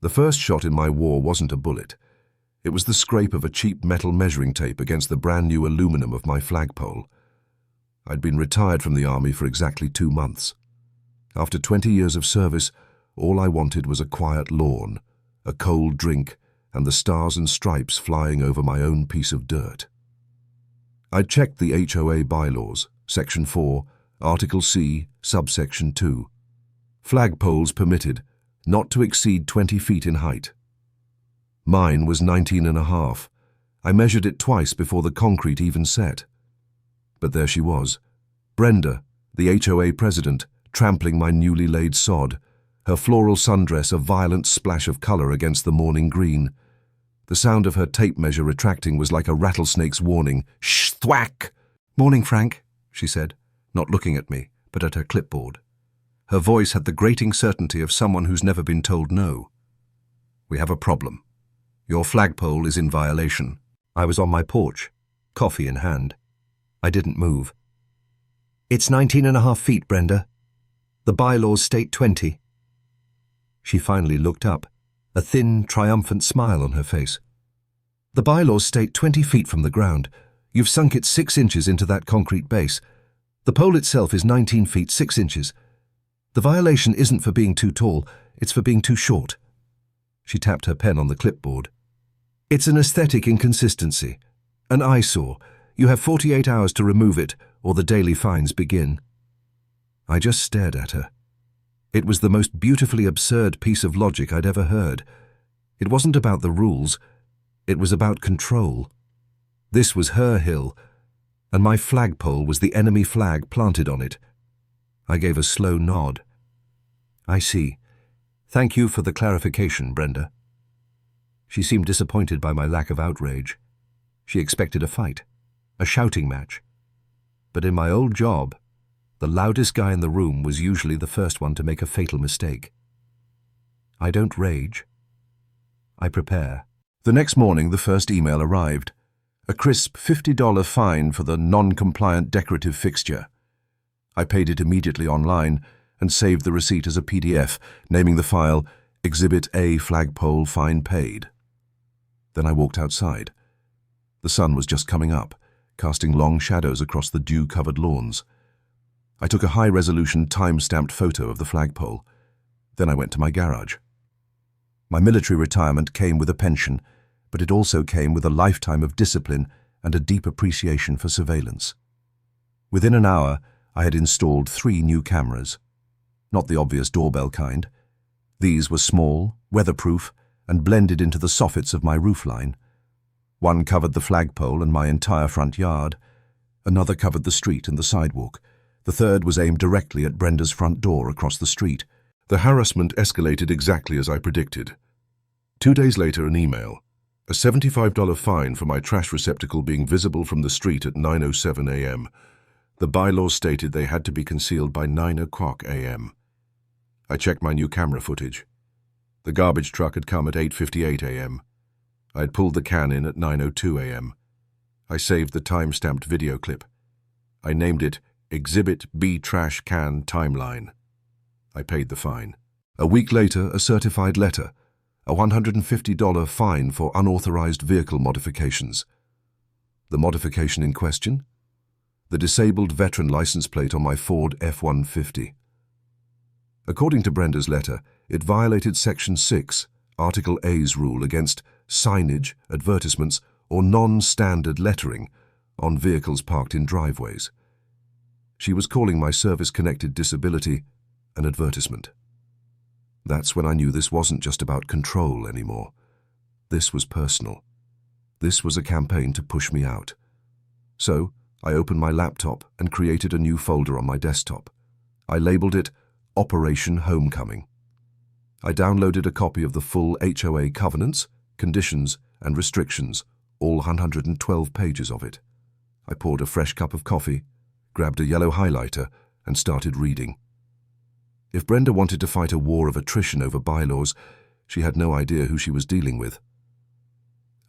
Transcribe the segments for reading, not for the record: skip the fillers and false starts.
The first shot in my war wasn't a bullet. It was the scrape of a cheap metal measuring tape against the brand new aluminum of my flagpole. I'd been retired from the army for exactly 2 months. After 20 years of service, all I wanted was a quiet lawn, a cold drink, and the stars and stripes flying over my own piece of dirt. I'd checked the HOA bylaws, Section 4, Article C, Subsection 2. Flagpoles permitted, not to exceed 20 feet in height. Mine was 19.5. I measured it twice before the concrete even set. But there she was, Brenda, the HOA president, trampling my newly laid sod, her floral sundress a violent splash of color against the morning green. The sound of her tape measure retracting was like a rattlesnake's warning. Shh, thwack! "Morning, Frank," she said, not looking at me, but at her clipboard. Her voice had the grating certainty of someone who's never been told no. "We have a problem. Your flagpole is in violation." I was on my porch, coffee in hand. I didn't move. "It's 19.5 feet, Brenda. The bylaws state 20. She finally looked up, a thin, triumphant smile on her face. "The bylaws state 20 feet from the ground. You've sunk it 6 inches into that concrete base. The pole itself is 19 feet 6 inches. The violation isn't for being too tall, it's for being too short." She tapped her pen on the clipboard. "It's an aesthetic inconsistency, an eyesore. You have 48 hours to remove it, or the daily fines begin." I just stared at her. It was the most beautifully absurd piece of logic I'd ever heard. It wasn't about the rules, it was about control. This was her hill, and my flagpole was the enemy flag planted on it. I gave a slow nod. "I see. Thank you for the clarification, Brenda." She seemed disappointed by my lack of outrage. She expected a fight, a shouting match. But in my old job, the loudest guy in the room was usually the first one to make a fatal mistake. I don't rage. I prepare. The next morning, the first email arrived. A crisp $50 fine for the non-compliant decorative fixture. I paid it immediately online and saved the receipt as a PDF, naming the file Exhibit A Flagpole Fine Paid. Then I walked outside. The sun was just coming up, casting long shadows across the dew-covered lawns. I took a high-resolution, time-stamped photo of the flagpole. Then I went to my garage. My military retirement came with a pension, but it also came with a lifetime of discipline and a deep appreciation for surveillance. Within an hour, I had installed 3 new cameras. Not the obvious doorbell kind. These were small, weatherproof, and blended into the soffits of my roofline. One covered the flagpole and my entire front yard. Another covered the street and the sidewalk. The third was aimed directly at Brenda's front door across the street. The harassment escalated exactly as I predicted. 2 days later, an email. A $75 fine for my trash receptacle being visible from the street at 9:07 a.m. The bylaws stated they had to be concealed by 9 o'clock a.m. I checked my new camera footage. The garbage truck had come at 8:58 a.m. I had pulled the can in at 9:02 a.m. I saved the time-stamped video clip. I named it Exhibit B Trash Can Timeline. I paid the fine. A week later, a certified letter, a $150 fine for unauthorized vehicle modifications. The modification in question? The disabled veteran license plate on my Ford F-150. According to Brenda's letter, it violated Section 6, Article A's rule against signage, advertisements, or non-standard lettering on vehicles parked in driveways. She was calling my service-connected disability an advertisement. That's when I knew this wasn't just about control anymore. This was personal. This was a campaign to push me out. So, I opened my laptop and created a new folder on my desktop. I labeled it Operation Homecoming. I downloaded a copy of the full HOA covenants, conditions, and restrictions, all 112 pages of it. I poured a fresh cup of coffee, grabbed a yellow highlighter, and started reading. If Brenda wanted to fight a war of attrition over bylaws, she had no idea who she was dealing with.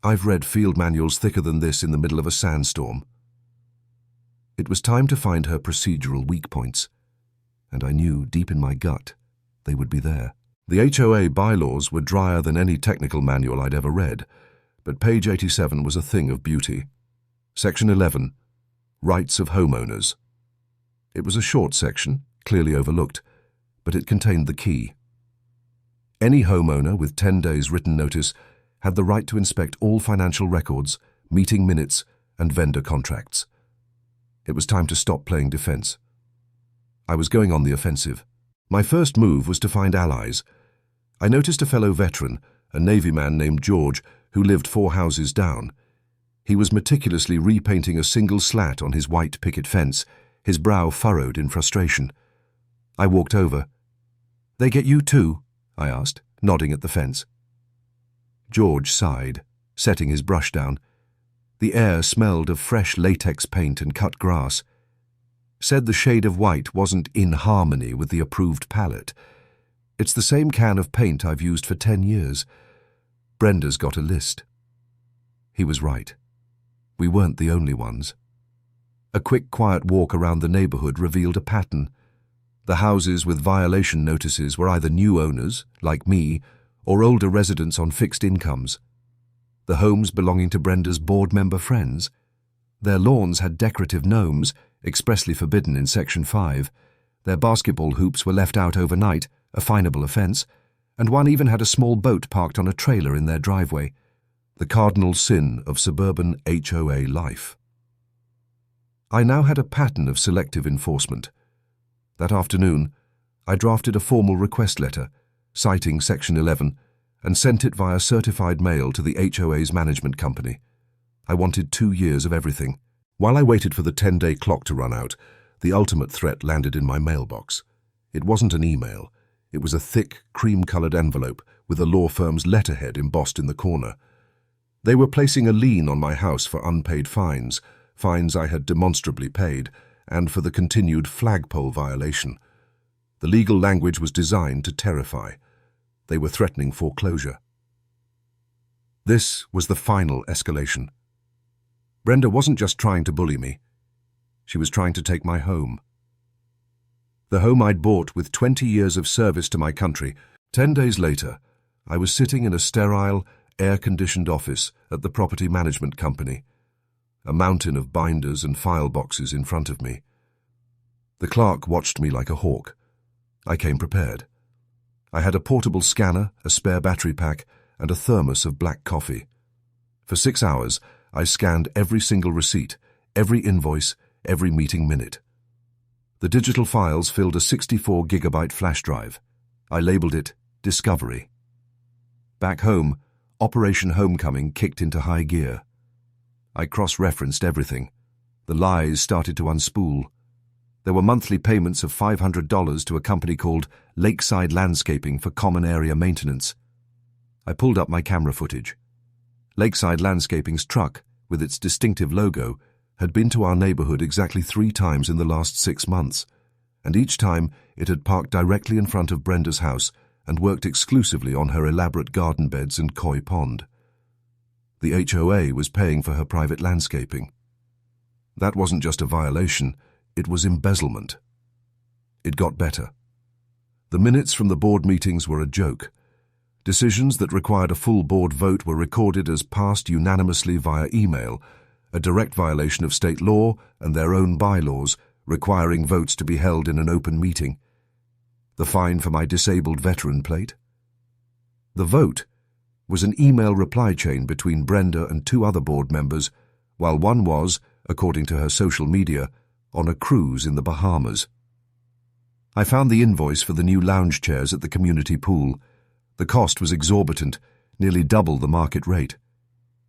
I've read field manuals thicker than this in the middle of a sandstorm. It was time to find her procedural weak points, and I knew deep in my gut they would be there. The HOA bylaws were drier than any technical manual I'd ever read, but page 87 was a thing of beauty. Section 11, Rights of Homeowners. It was a short section, clearly overlooked, but it contained the key. Any homeowner with 10 days written notice had the right to inspect all financial records, meeting minutes, and vendor contracts. It was time to stop playing defense. I was going on the offensive. My first move was to find allies. I noticed a fellow veteran, a Navy man named George, who lived 4 houses down. He was meticulously repainting a single slat on his white picket fence, his brow furrowed in frustration. I walked over. "They get you too?" I asked, nodding at the fence. George sighed, setting his brush down. The air smelled of fresh latex paint and cut grass. Said the shade of white wasn't in harmony with the approved palette. "It's the same can of paint I've used for 10 years. Brenda's got a list." He was right. We weren't the only ones. A quick, quiet walk around the neighborhood revealed a pattern. The houses with violation notices were either new owners, like me, or older residents on fixed incomes. The homes belonging to Brenda's board member friends. Their lawns had decorative gnomes, expressly forbidden in Section 5. Their basketball hoops were left out overnight, a finable offence, and one even had a small boat parked on a trailer in their driveway. The cardinal sin of suburban HOA life. I now had a pattern of selective enforcement. That afternoon, I drafted a formal request letter, citing Section 11, and sent it via certified mail to the HOA's management company. I wanted 2 years of everything. While I waited for the 10-day clock to run out, the ultimate threat landed in my mailbox. It wasn't an email. It was a thick, cream-colored envelope with a law firm's letterhead embossed in the corner. They were placing a lien on my house for unpaid fines, fines I had demonstrably paid, and for the continued flagpole violation. The legal language was designed to terrify. They were threatening foreclosure. This was the final escalation. Brenda wasn't just trying to bully me. She was trying to take my home. The home I'd bought with 20 years of service to my country. 10 days later, I was sitting in a sterile, air-conditioned office at the property management company, a mountain of binders and file boxes in front of me. The clerk watched me like a hawk. I came prepared. I had a portable scanner, a spare battery pack, and a thermos of black coffee. For 6 hours, I scanned every single receipt, every invoice, every meeting minute. The digital files filled a 64-gigabyte flash drive. I labeled it Discovery. Back home, Operation Homecoming kicked into high gear. I cross-referenced everything. The lies started to unspool. There were monthly payments of $500 to a company called Lakeside Landscaping for common area maintenance. I pulled up my camera footage. Lakeside Landscaping's truck, with its distinctive logo, had been to our neighborhood exactly 3 times in the last 6 months, and each time it had parked directly in front of Brenda's house and worked exclusively on her elaborate garden beds and koi pond. The HOA was paying for her private landscaping. That wasn't just a violation, it was embezzlement. It got better. The minutes from the board meetings were a joke. Decisions that required a full board vote were recorded as passed unanimously via email, a direct violation of state law and their own bylaws, requiring votes to be held in an open meeting. The fine for my disabled veteran plate. The vote was an email reply chain between Brenda and 2 other board members, while one was, according to her social media, on a cruise in the Bahamas. I found the invoice for the new lounge chairs at the community pool. The cost was exorbitant, nearly double the market rate.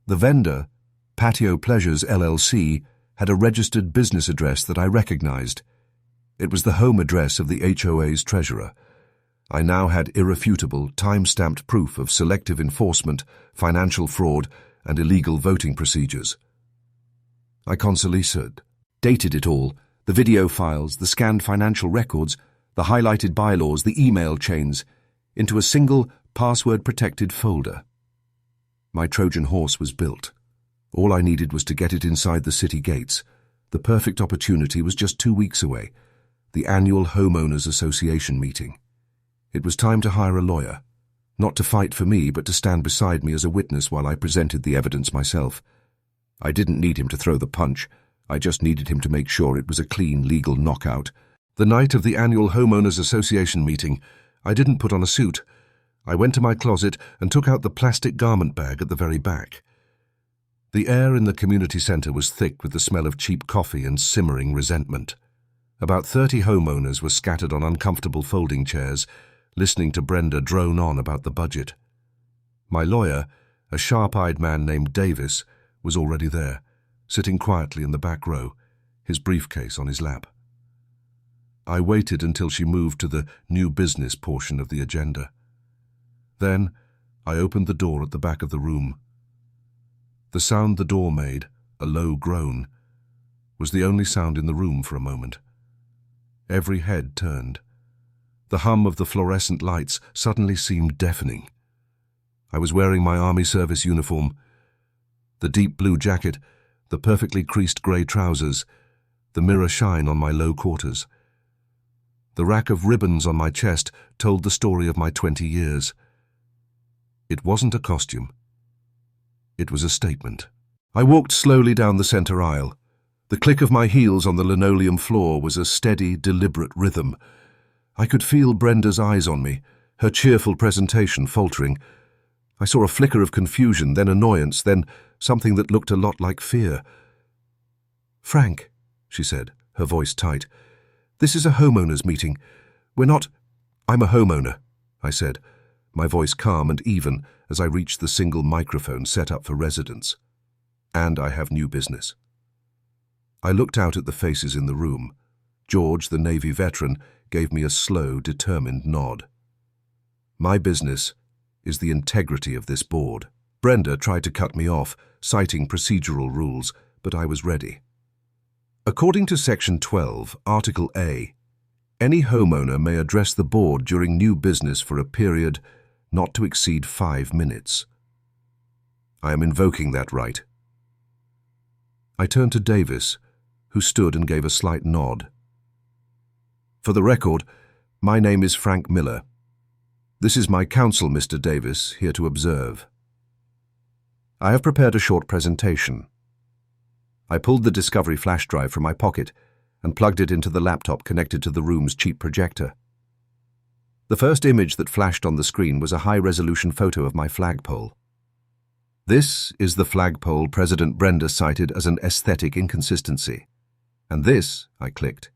The vendor, Patio Pleasures LLC, had a registered business address that I recognized. It was the home address of the HOA's treasurer. I now had irrefutable, time-stamped proof of selective enforcement, financial fraud, and illegal voting procedures. I consolised, dated it all, the video files, the scanned financial records, the highlighted bylaws, the email chains, into a single, password-protected folder. My Trojan horse was built. All I needed was to get it inside the city gates. The perfect opportunity was just 2 weeks away, the annual Homeowners Association meeting. It was time to hire a lawyer, not to fight for me, but to stand beside me as a witness while I presented the evidence myself. I didn't need him to throw the punch. I just needed him to make sure it was a clean, legal knockout. The night of the annual Homeowners Association meeting, I didn't put on a suit. I went to my closet and took out the plastic garment bag at the very back. The air in the community centre was thick with the smell of cheap coffee and simmering resentment. About 30 homeowners were scattered on uncomfortable folding chairs, listening to Brenda drone on about the budget. My lawyer, a sharp-eyed man named Davis, was already there, sitting quietly in the back row, his briefcase on his lap. I waited until she moved to the new business portion of the agenda. Then I opened the door at the back of the room. The sound the door made, a low groan, was the only sound in the room for a moment. Every head turned. The hum of the fluorescent lights suddenly seemed deafening. I was wearing my army service uniform. The deep blue jacket, the perfectly creased grey trousers, the mirror shine on my low quarters. The rack of ribbons on my chest told the story of my 20 years. It wasn't a costume. It was a statement. I walked slowly down the centre aisle. The click of my heels on the linoleum floor was a steady, deliberate rhythm. I could feel Brenda's eyes on me, her cheerful presentation faltering. I saw a flicker of confusion, then annoyance, then something that looked a lot like fear. "Frank," she said, her voice tight, "this is a homeowners meeting. We're not—" "I'm a homeowner," I said, my voice calm and even as I reached the single microphone set up for residents. "And I have new business." I looked out at the faces in the room. George, the Navy veteran, gave me a slow, determined nod. "My business is the integrity of this board." Brenda tried to cut me off, citing procedural rules, but I was ready. According to Section 12, Article A, any homeowner may address the board during new business for a period not to exceed 5 minutes. I am invoking that right. I turned to Davis, who stood and gave a slight nod. "For the record, my name is Frank Miller. This is my counsel, Mr. Davis, here to observe. I have prepared a short presentation." I pulled the Discovery flash drive from my pocket and plugged it into the laptop connected to the room's cheap projector. The first image that flashed on the screen was a high-resolution photo of my flagpole. This is the flagpole President Brenda cited as an aesthetic inconsistency. And this, I clicked,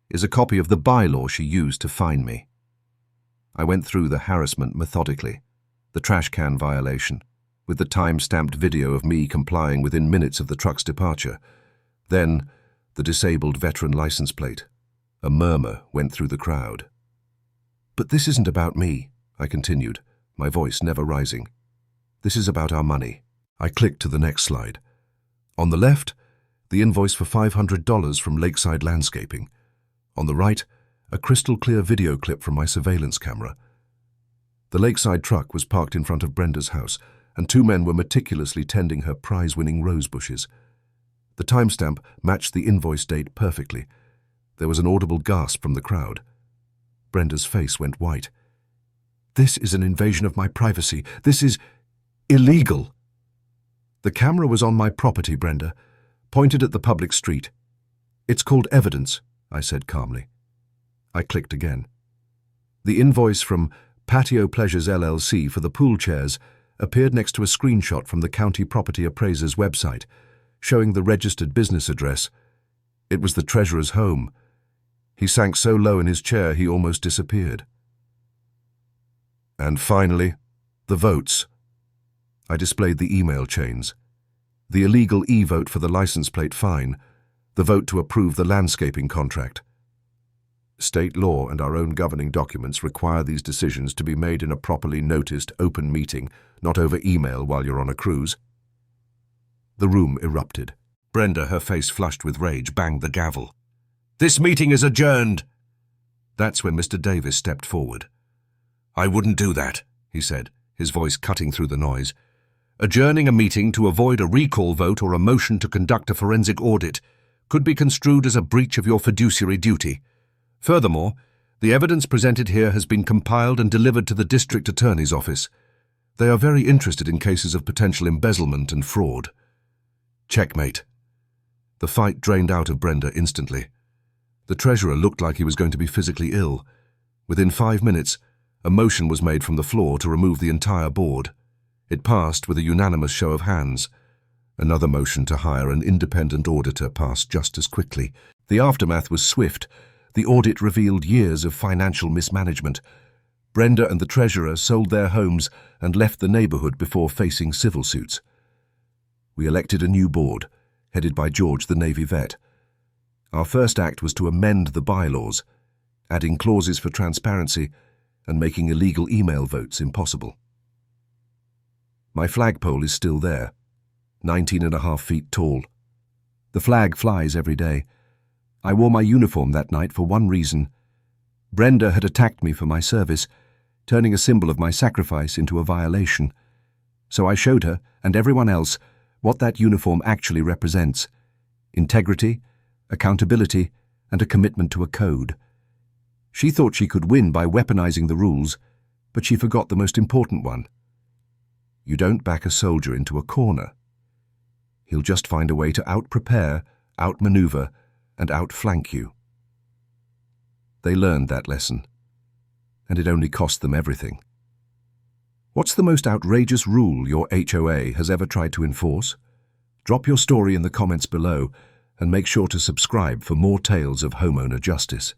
is a copy of the bylaw she used to fine me. I went through the harassment methodically, the trash can violation, with the time-stamped video of me complying within minutes of the truck's departure. Then, the disabled veteran license plate. A murmur went through the crowd. "But this isn't about me," I continued, my voice never rising. "This is about our money." I clicked to the next slide. On the left, the invoice for $500 from Lakeside Landscaping. On the right, a crystal-clear video clip from my surveillance camera. The Lakeside truck was parked in front of Brenda's house, and 2 men were meticulously tending her prize-winning rose bushes. The timestamp matched the invoice date perfectly. There was an audible gasp from the crowd. Brenda's face went white. "This is an invasion of my privacy. This is illegal." "The camera was on my property, Brenda, pointed at the public street. It's called evidence," I said calmly. I clicked again. The invoice from Patio Pleasures LLC for the pool chairs appeared next to a screenshot from the county property appraiser's website, showing the registered business address. It was the treasurer's home. He sank so low in his chair he almost disappeared. And finally, the votes. I displayed the email chains. The illegal e-vote for the license plate fine, the vote to approve the landscaping contract. State law and our own governing documents require these decisions to be made in a properly noticed open meeting, not over email while you're on a cruise. The room erupted. Brenda, her face flushed with rage, banged the gavel. "This meeting is adjourned." That's when Mr. Davis stepped forward. "I wouldn't do that," he said, his voice cutting through the noise. "Adjourning a meeting to avoid a recall vote or a motion to conduct a forensic audit could be construed as a breach of your fiduciary duty. Furthermore, The evidence presented here has been compiled and delivered to the District Attorney's Office. They are very interested in cases of potential embezzlement and fraud. Checkmate. The fight drained out of Brenda instantly. The treasurer looked like he was going to be physically ill. Within 5 minutes, a motion was made from the floor to remove the entire board. It passed with a unanimous show of hands. Another motion to hire an independent auditor passed just as quickly. The aftermath was swift. The audit revealed years of financial mismanagement. Brenda and the treasurer sold their homes and left the neighborhood before facing civil suits. We elected a new board, headed by George the Navy vet. Our first act was to amend the bylaws, adding clauses for transparency and making illegal email votes impossible. My flagpole is still there, 19.5 feet tall. The flag flies every day. I wore my uniform that night for one reason. Brenda had attacked me for my service, turning a symbol of my sacrifice into a violation. So I showed her, and everyone else, what that uniform actually represents: integrity, accountability, and a commitment to a code. She thought she could win by weaponizing the rules, but she forgot the most important one. You don't back a soldier into a corner. He'll just find a way to out-prepare, out-maneuver, and outflank you. They learned that lesson, and it only cost them everything. What's the most outrageous rule your HOA has ever tried to enforce? Drop your story in the comments below, and make sure to subscribe for more tales of homeowner justice.